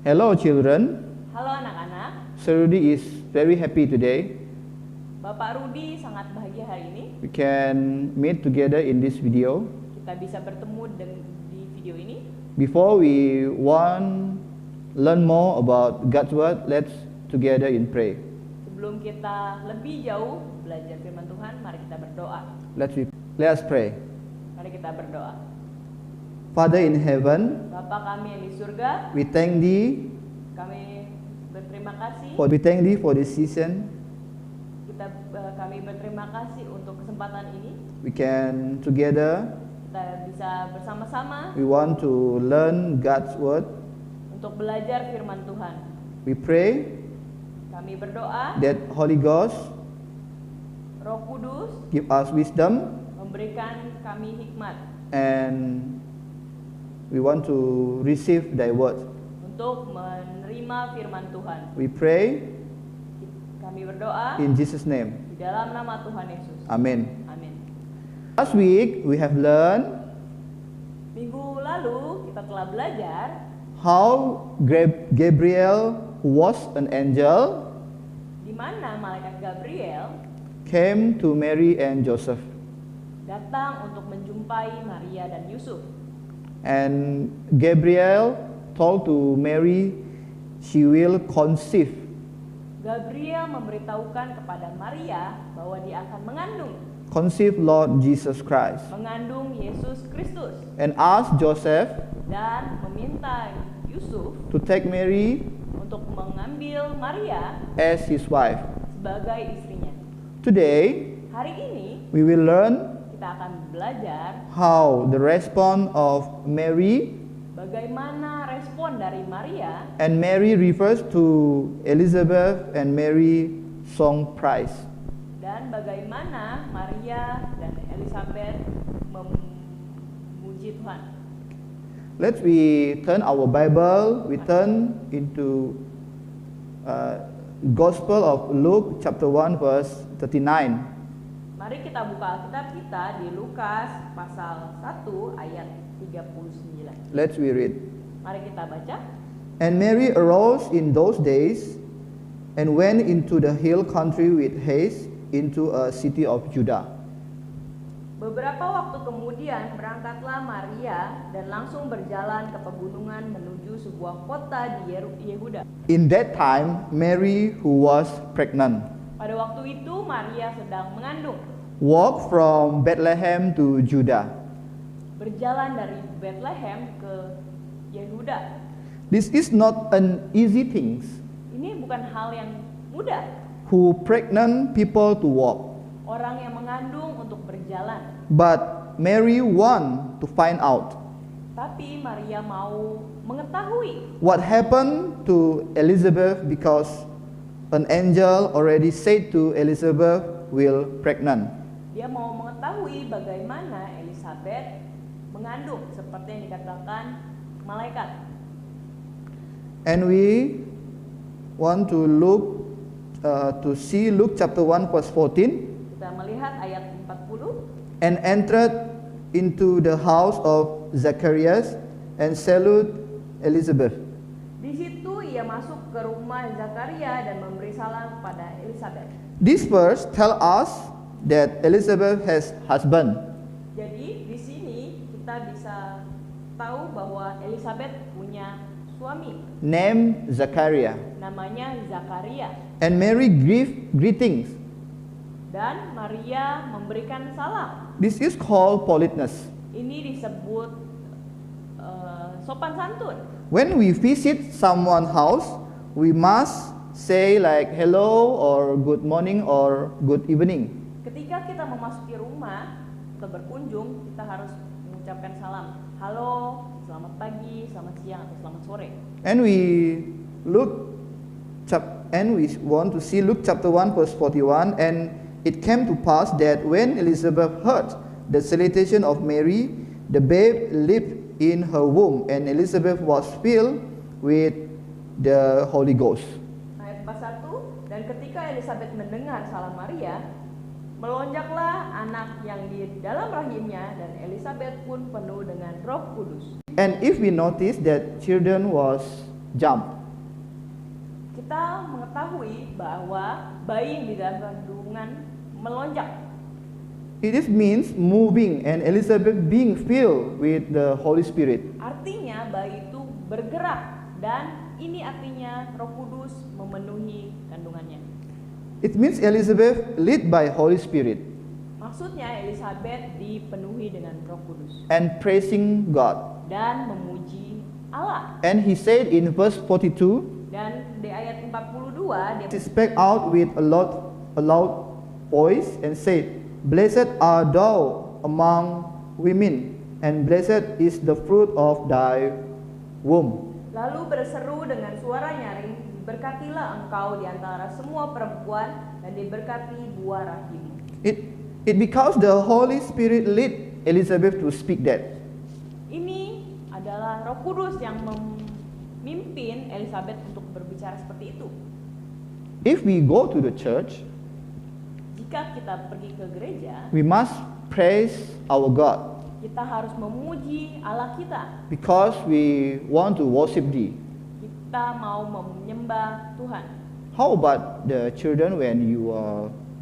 Hello children, Halo anak-anak, Sir Rudy is very happy today. Bapak Rudi sangat bahagia hari ini. We can meet together in this video. Kita bisa bertemu di video ini. Before we learn more about God's word, let's together in pray. Sebelum kita lebih jauh belajar firman Tuhan, mari kita berdoa. Let us pray. Mari kita berdoa. Father in heaven, Bapa kami yang di surga, we thank Thee kami berterima kasih. for this season. Kami berterima kasih untuk kesempatan ini. We can together, Kita bisa bersama-sama we want to learn God's word. untuk belajar firman Tuhan. We pray Kami berdoa, that Holy Ghost Roh Kudus give us wisdom, memberikan kami hikmat and we want to receive Thy word. untuk menerima firman Tuhan. We pray Kami berdoa in Jesus' name. di dalam nama Tuhan Yesus. Amen. Amin. Last week we have learned Minggu lalu kita telah belajar how Gabriel, who was an angel, di mana malaikat Gabriel came to Mary and Joseph. datang untuk menjumpai Maria dan Yusuf. And Gabriel told to Mary she will conceive. Gabriel memberitahukan kepada Maria bahwa dia akan Conceive Lord Jesus Christ. mengandung Yesus Kristus, And asked Joseph dan meminta Yusuf to take Mary untuk mengambil Maria as his wife. sebagai istrinya. Today Hari ini we will learn kita akan belajar how the response of Mary, bagaimana respon dari Maria, and Mary refers to Elizabeth, and Mary song praise. dan bagaimana Maria dan Elizabeth memuji Tuhan. Let's we turn our Bible. We turn into Gospel of Luke chapter 1 verse 39. Mari kita buka Alkitab kita di Lukas pasal 1 ayat 39. Let's we read. Mari kita baca. And Mary arose in those days and went into the hill country with haste into a city of Judah. Beberapa waktu kemudian berangkatlah Maria dan langsung berjalan ke pegunungan menuju sebuah kota di Yehuda. In that time, Mary, who was pregnant, Pada waktu itu Maria sedang mengandung, walked from Bethlehem to Judah. berjalan dari Bethlehem ke Yehuda. This is not an easy thing Ini bukan hal yang mudah. who pregnant people to walk. Orang yang mengandung untuk berjalan. But Mary want to find out Tapi Maria mau mengetahui what happened to Elizabeth because an angel already said to Elizabeth will pregnant. Dia mau mengetahui bagaimana Elizabeth mengandung seperti yang dikatakan malaikat. And we want to look to see Luke chapter 1 verse 14. Kita melihat ayat 40. And entered into the house of Zacharias and saluted Elizabeth. Di situ ia masuk ke rumah Zakaria dan memberi salam kepada Elizabeth. This verse tell us that Elizabeth has husband. Jadi di sini kita bisa tahu bahwa Elizabeth punya suami, Named Zachariah. namanya Zakaria. And Mary gave greetings. Dan Maria memberikan salam. This is called politeness. Ini disebut sopan santun. When we visit someone's house, we must say like hello or good morning or good evening. Ketika kita memasuki rumah atau berkunjung, kita harus mengucapkan salam. Halo, selamat pagi, selamat siang, atau selamat sore. And we want to see Luke chapter 1 verse 41. And it came to pass that when Elizabeth heard the salutation of Mary, the babe leaped in her womb, and Elizabeth was filled with the Holy Ghost. Ayat 41, dan ketika Elizabeth mendengar salam Maria, melonjaklah anak yang di dalam rahimnya, dan Elizabeth pun penuh dengan Roh Kudus. And if we notice that children was jump, kita mengetahui bahwa bayi yang di dalam kandungan melonjak. It means moving and Elizabeth being filled with the Holy Spirit. Artinya bayi itu bergerak dan ini artinya Roh Kudus memenuhi kandungannya. It means Elizabeth led by Holy Spirit Maksudnya Elizabeth dipenuhi dengan Roh Kudus and praising God. dan memuji Allah. And he said in verse 42, Dan di ayat 42 dia he spake out with a loud voice and said, Blessed art thou among women, and blessed is the fruit of thy womb. lalu berseru dengan suara nyaring, berkatilah engkau di antara semua perempuan dan diberkati buah rahimmu. It because the Holy Spirit led Elizabeth to speak that. Ini adalah Roh Kudus yang memimpin Elizabeth untuk berbicara seperti itu. If we go to the church, Jika kita pergi ke gereja, we must praise our God kita harus memuji Allah kita. because we want to worship Thee. Kita mau menyembah Tuhan. How about the children when you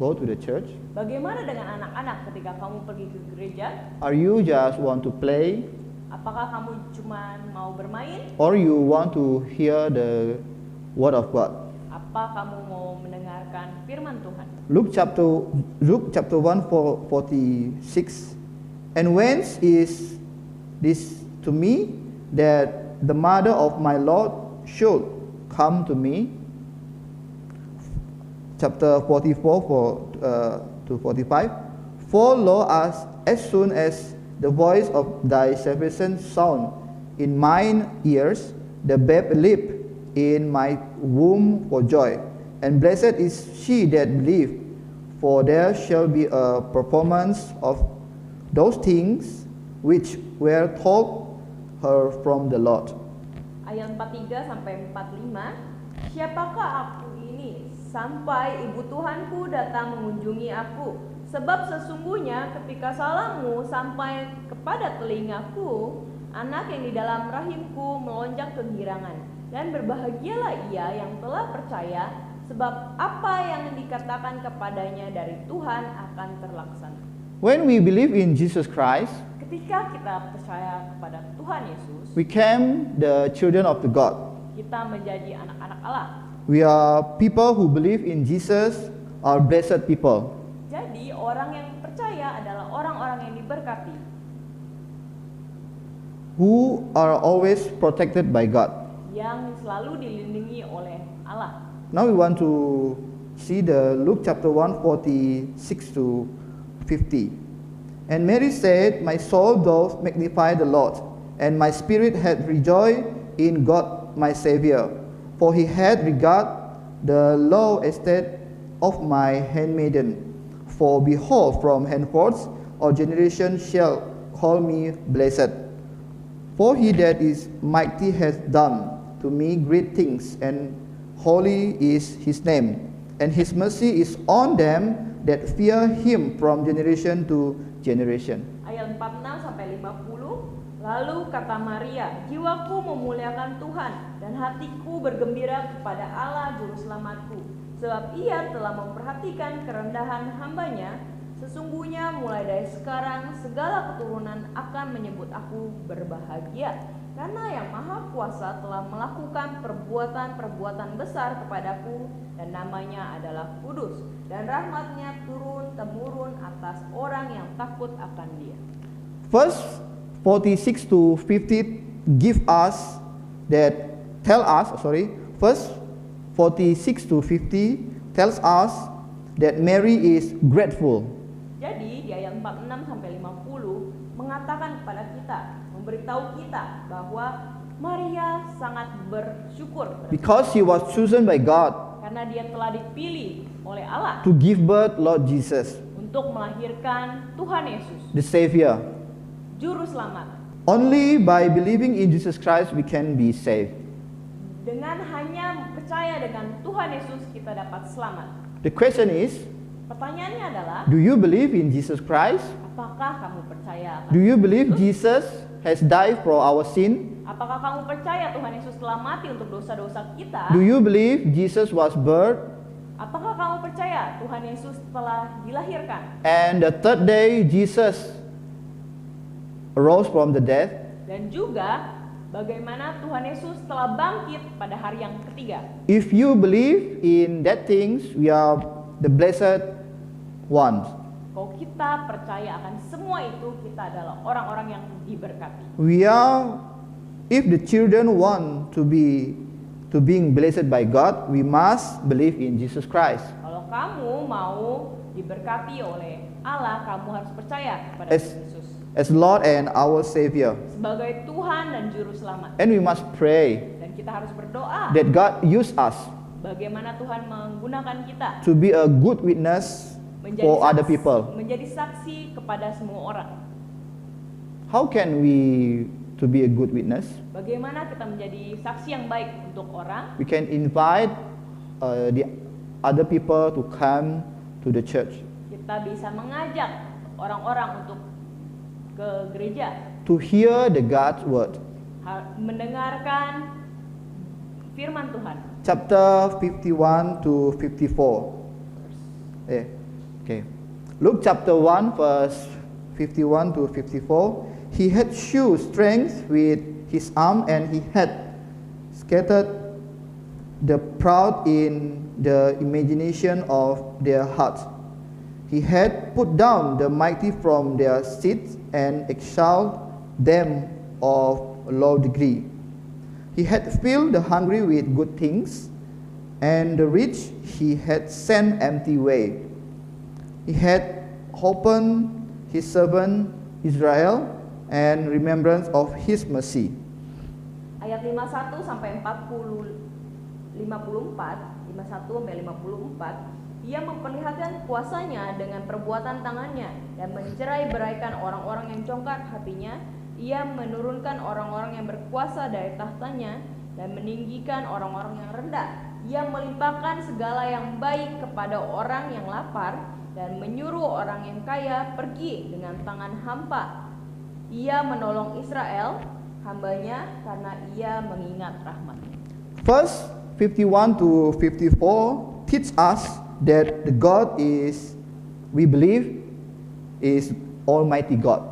go to the church? Bagaimana dengan anak-anak ketika kamu pergi ke gereja? Are you just want to play, Apakah kamu cuma mau bermain? or you want to hear the word of God? Apa kamu mau mendengarkan firman Tuhan? Luke chapter 1:46. And whence is this to me, that the mother of my Lord should come to me? Chapter 44 to 45. For lo, as soon as the voice of thy salvation sound in mine ears, the babe leap in my womb for joy. And blessed is she that believeth, for there shall be a performance of those things which were told her from the Lord. Ayat 43 sampai 45. Siapakah aku ini sampai ibu Tuhanku datang mengunjungi aku? Sebab sesungguhnya ketika salammu sampai kepada telingaku, anak yang di dalam rahimku melonjak kegirangan. Dan berbahagialah ia yang telah percaya, sebab apa yang dikatakan kepadanya dari Tuhan akan terlaksana. When we believe in Jesus Christ, Ketika kita percaya kepada Tuhan Yesus, we become the children of the God. kita menjadi anak-anak Allah. We are people who believe in Jesus, are blessed people. Jadi orang yang percaya adalah orang-orang yang diberkati, Who are always protected by God. yang selalu dilindungi oleh Allah. Now we want to see the Luke chapter 1:46 to 50. And Mary said, My soul doth magnify the Lord, and my spirit hath rejoiced in God my Saviour, for he hath regarded the low estate of my handmaiden. For behold, from henceforth all generation shall call me blessed. For he that is mighty hath done to me great things, and holy is his name, and his mercy is on them that fear him from generation to generation. Ayat 46 sampai 50. Lalu kata Maria, jiwaku memuliakan Tuhan dan hatiku bergembira kepada Allah juru selamatku, sebab ia telah memperhatikan kerendahan hambanya. Sesungguhnya mulai dari sekarang segala keturunan akan menyebut aku berbahagia, karena yang Maha Kuasa telah melakukan perbuatan-perbuatan besar kepadaku, dan namanya adalah kudus, dan rahmatnya turun-temurun atas orang yang takut akan dia. Verse 46 to 50 give us that verse 46 to 50 tells us that Mary is grateful. Jadi di ayat 46 sampai 50 mengatakan kepada kita, memberitahu kita bahwa Maria sangat bersyukur Because she was chosen by God karena dia telah dipilih oleh Allah to give birth Lord Jesus, untuk melahirkan Tuhan Yesus, the Savior. juru selamat. Only by believing in Jesus Christ we can be saved. Dengan hanya percaya dengan Tuhan Yesus kita dapat selamat. The question is, Pertanyaannya adalah, do you believe in Jesus Christ? apakah kamu percaya akan Do you believe Yesus? Jesus has died for our sin? Apakah kamu percaya Tuhan Yesus telah mati untuk dosa-dosa kita? Do you believe Jesus was buried Apakah kamu percaya Tuhan Yesus telah dilahirkan? and the third day Jesus arose from the dead? Dan juga bagaimana Tuhan Yesus telah bangkit pada hari yang ketiga? If you believe in that things, we are the blessed ones. Kalau kita percaya akan semua itu, kita adalah orang-orang yang diberkati. We are, if the children want to being blessed by God, we must believe in Jesus Christ Kalau kamu mau diberkati oleh Allah, kamu harus percaya kepada As- Yesus as Lord and our Savior. sebagai Tuhan dan Juru Selamat. And we must pray Dan kita harus berdoa that God use us bagaimana Tuhan menggunakan kita to be a good witness for other people. menjadi saksi kepada semua orang. How can we to be a good witness? Bagaimana kita menjadi saksi yang baik untuk orang? We can invite the other people to come to the church Kita bisa mengajak orang-orang untuk ke gereja, to hear the God's word. mendengarkan firman Tuhan. Chapter 51 to 54. Okay. Luke chapter 1 verse 51 to 54. He had shewed strength with his arm, and he had scattered the proud in the imagination of their hearts. He had put down the mighty from their seats and exalted them of low degree. He had filled the hungry with good things, and the rich he had sent empty away. He had opened his servant Israel and remembrance of his mercy. Ayat 51 sampai 54, 51 sampai 54, ia memperlihatkan kuasanya dengan perbuatan tangannya dan mencerai-beraikan orang-orang yang congkak hatinya. Ia menurunkan orang-orang yang berkuasa dari tahtanya dan meninggikan orang-orang yang rendah. Ia melimpahkan segala yang baik kepada orang yang lapar dan menyuruh orang yang kaya pergi dengan tangan hampa. Ia menolong Israel, hambanya, karena ia mengingat rahmat-Nya. Verse 51 to 54 teach us that the God we believe is Almighty God.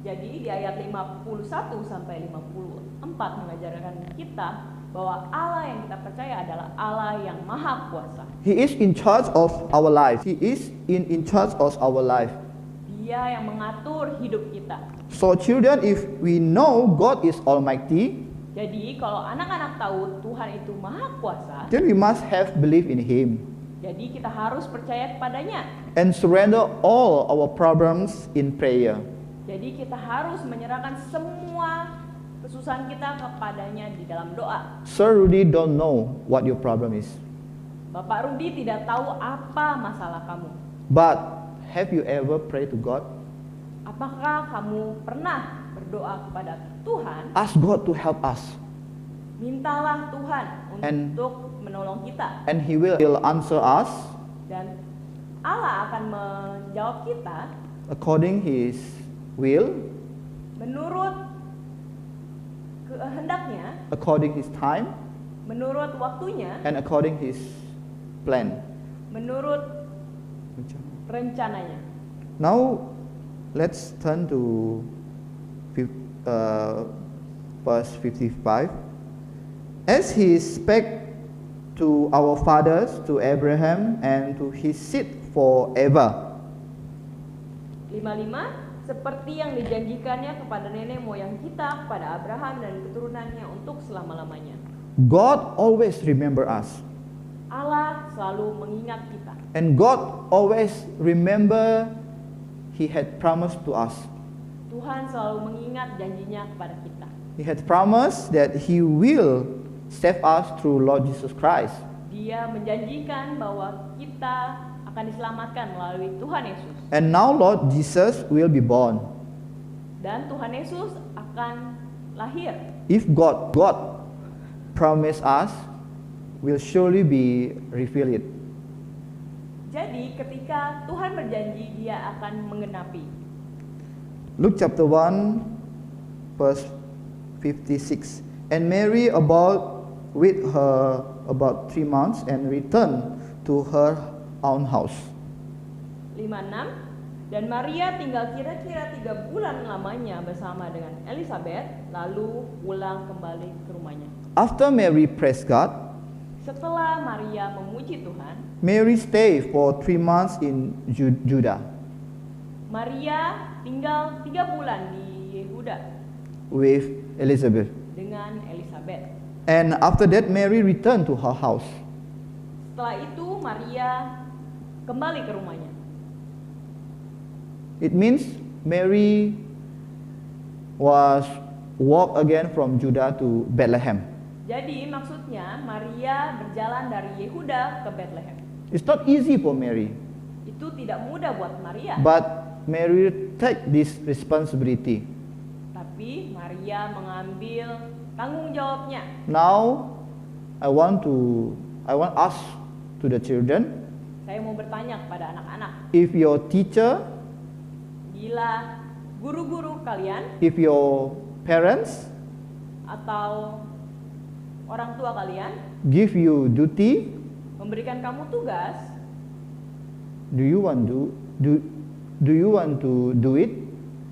Jadi di ayat 51 sampai 54 mengajarkan kita bahwa Allah yang kita percaya adalah Allah yang maha kuasa. He is in charge of our life. He is in charge of our life. Dia yang mengatur hidup kita. So children, if we know God is Almighty, Jadi kalau anak-anak tahu Tuhan itu maha kuasa, then we must have belief in Him jadi kita harus percaya kepadanya. and surrender all our problems in prayer. Jadi kita harus menyerahkan semua kesusahan kita kepadanya di dalam doa. Sir Rudy don't know what your problem is, Bapak Rudi tidak tahu apa masalah kamu. but have you ever prayed to God? Apakah kamu pernah berdoa kepada Tuhan? Ask God to help us, Mintalah Tuhan And- untuk menolong kita. and He will answer us Dan Allah akan menjawab kita according His will, menurut kehendaknya, according His time, menurut waktunya, and according His plan. menurut rencananya. Now, let's turn to verse 55. As He spake to our fathers, to Abraham, and to his seed forever. 55, seperti yang dijanjikannya kepada nenek moyang kita, kepada Abraham dan keturunannya untuk selama-lamanya. God always remember us, Allah selalu mengingat kita. and God always remember He had promised to us. Tuhan selalu mengingat janjinya kepada kita. He had promised that He will save us through Lord Jesus Christ. Dia menjanjikan bahwa kita akan diselamatkan melalui Tuhan Yesus. And now Lord Jesus will be born. Dan Tuhan Yesus akan lahir. If God promise us, will surely be revealed. Jadi ketika Tuhan berjanji, dia akan menggenapi. Luke chapter 1 verse 56. And Mary with her about 3 months and returned to her own house. 56. Dan Maria tinggal kira-kira 3 bulan lamanya bersama dengan Elizabeth, lalu pulang kembali ke rumahnya. After Mary praised God, Setelah Maria memuji Tuhan, Mary stayed for 3 months in Judah Maria tinggal 3 bulan di Yehuda with Elizabeth. dengan Elizabeth. And after that, Mary returned to her house. Setelah itu Maria kembali ke rumahnya. It means Mary was walked again from Judah to Bethlehem. Jadi maksudnya Maria berjalan dari Yehuda ke Bethlehem. It's not easy for Mary, Itu tidak mudah buat Maria. but Mary take this responsibility. Tapi Maria mengambil tanggung jawabnya. Now, I want ask to the children, Saya mau bertanya kepada anak-anak, if your teacher, bila guru-guru kalian if your parents atau orang tua kalian give you duty, memberikan kamu tugas, do you want to do it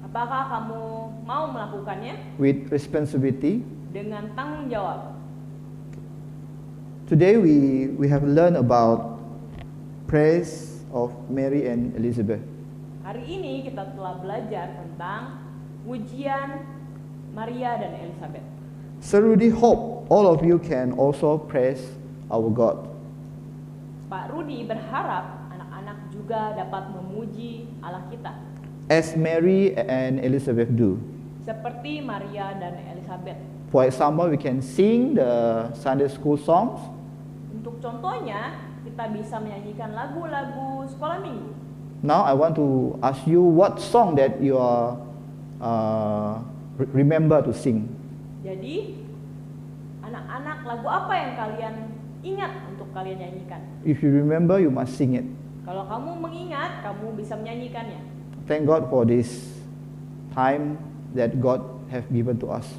apakah kamu mau melakukannya with responsibility? dengan tanggung jawab? Today we have learned about praise of Mary and Elizabeth. Hari ini kita telah belajar tentang pujian Maria dan Elizabeth. So Rudy hope all of you can also praise our God. Pak Rudi berharap anak-anak juga dapat memuji Allah kita As Mary and Elizabeth do. seperti Maria dan Elizabeth. For example, we can sing the Sunday school songs. Untuk contohnya, kita bisa menyanyikan lagu-lagu sekolah minggu. Now I want to ask you what song that you are remember to sing. Jadi, anak-anak, lagu apa yang kalian ingat untuk kalian nyanyikan? If you remember, you must sing it. Kalau kamu mengingat, kamu bisa menyanyikannya. Thank God for this time that God have given to us.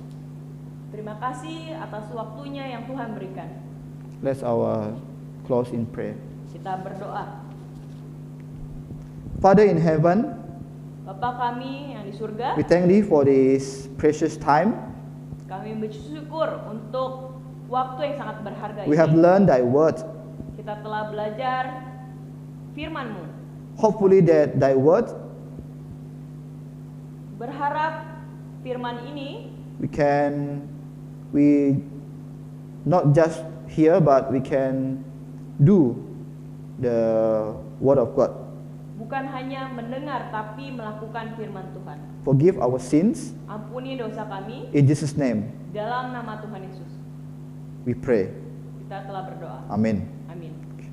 Terima kasih atas waktunya yang Tuhan berikan. Let's our close in prayer. Kita berdoa. Father in heaven, Bapa kami yang di surga, we thank Thee for this precious time. kami bersyukur untuk waktu yang sangat berharga We have ini. learned Thy word. Kita telah belajar firman-Mu. Hopefully that Thy word Berharap firman ini we not just hear, but we can do the word of God. bukan hanya mendengar tapi melakukan firman Tuhan. Forgive our sins. Ampuni dosa kami In Jesus' name dalam nama Tuhan Yesus. we pray. Kita telah berdoa. Amen.